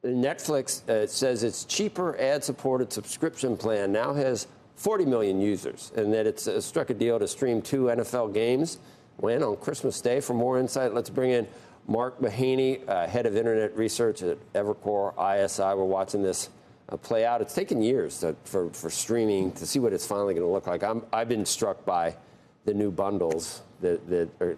Netflix says its cheaper ad-supported subscription plan now has 40 million users, and that it's struck a deal to stream 2 NFL games. When? On Christmas Day. For more insight, let's bring in Mark Mahaney, head of internet research at Evercore ISI. We're watching this play out. It's taken years for streaming to see what it's finally going to look like. I've been struck by the new bundles.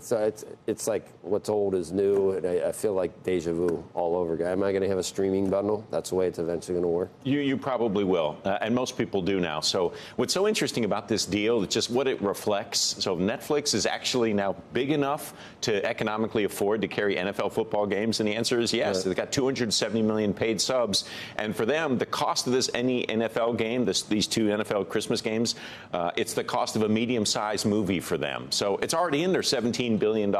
So it's like what's old is new, and I feel like deja vu all over again. Am I going to have a streaming bundle? That's the way it's eventually going to work. You probably will, and most people do now. So what's so interesting about this deal is just what it reflects. So Netflix is actually now big enough to economically afford to carry NFL football games, and the answer is yes. Right. They've got 270 million paid subs, and for them, the cost of any NFL game, these 2 NFL Christmas games, it's the cost of a medium-sized movie for them. So it's already in their $17 billion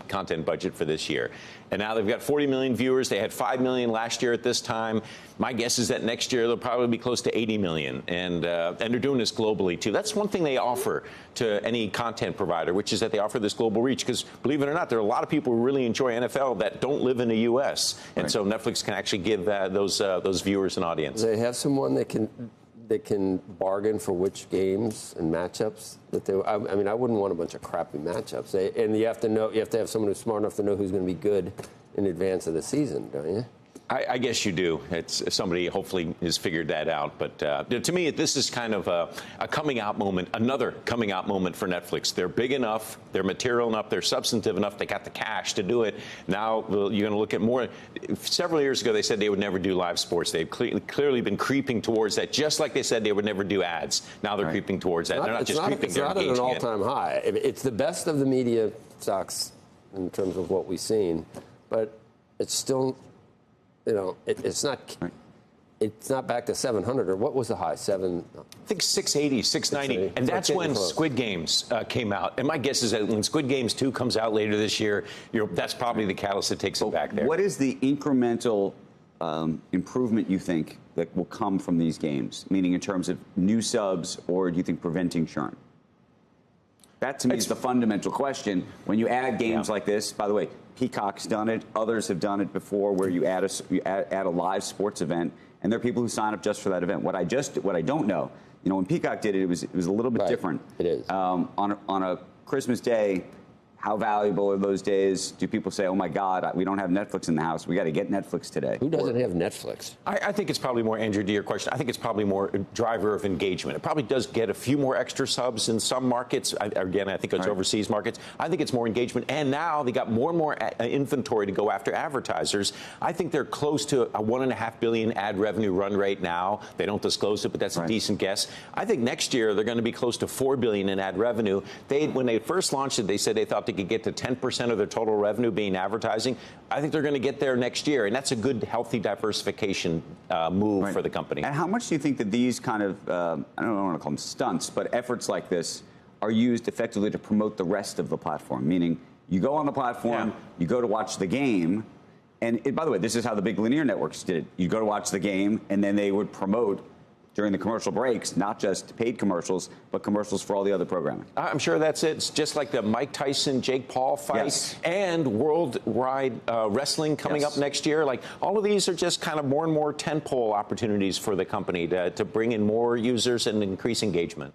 content budget for this year. And now they've got 40 million viewers. They had 5 million last year at this time. My guess is that next year they'll probably be close to 80 million. And they're doing this globally, too. That's one thing they offer to any content provider, which is that they offer this global reach. Because believe it or not, there are a lot of people who really enjoy NFL that don't live in the U.S. And right. So Netflix can actually give those viewers an audience. They have someone that can bargain for which games and matchups that they. I mean, I wouldn't want a bunch of crappy matchups. And you have to have someone who's smart enough to know who's going to be good in advance of the season, don't you? I guess you do. Somebody hopefully has figured that out. But to me, this is kind of a coming out moment, another coming out moment for Netflix. They're big enough, they're material enough, they're substantive enough, they got the cash to do it. Now you're going to look at more. Several years ago, they said they would never do live sports. They've clearly been creeping towards that, just like they said they would never do ads. Now they're creeping towards that. They're not just creeping, they're engaging. It's not at an all-time high. It's the best of the media stocks in terms of what we've seen, but it's still... it's not back to 700, or what was the high? I think 680, 690. And that's when Squid Games came out. And my guess is that when Squid Games 2 comes out later this year, that's probably the catalyst that takes it back there. What is the incremental improvement you think that will come from these games? Meaning in terms of new subs, or do you think preventing churn? That, to me, is the fundamental question. When you add games like this, by the way, Peacock's done it. Others have done it before, where you add a live sports event, and there are people who sign up just for that event. What I don't know, when Peacock did it, it was a little bit different. It is. On a Christmas day, how valuable are those days? Do people say, oh, my God, we don't have Netflix in the house. We got to get Netflix today? Who doesn't have Netflix? I think it's probably more, Andrew, to your question, I think it's probably more a driver of engagement. It probably does get a few more extra subs in some markets. Again, I think it's overseas markets. I think it's more engagement. And now they got more and more inventory to go after advertisers. I think they're close to a $1.5 billion ad revenue run rate now. They don't disclose it, but that's a decent guess. I think next year they're going to be close to $4 billion in ad revenue. When they first launched it, they said they thought they could get to 10% of their total revenue being advertising. I think they're going to get there next year, and that's a good, healthy diversification move for the company. And how much do you think that these kind of, I don't want to call them stunts, but efforts like this are used effectively to promote the rest of the platform? Meaning, you go on the platform, you go to watch the game, and by the way, this is how the big linear networks did it. You go to watch the game, and then they would promote during the commercial breaks, not just paid commercials, but commercials for all the other programming. I'm sure that's it. It's just like the Mike Tyson, Jake Paul fight and worldwide wrestling coming up next year. Like, all of these are just kind of more and more tentpole opportunities for the company to bring in more users and increase engagement.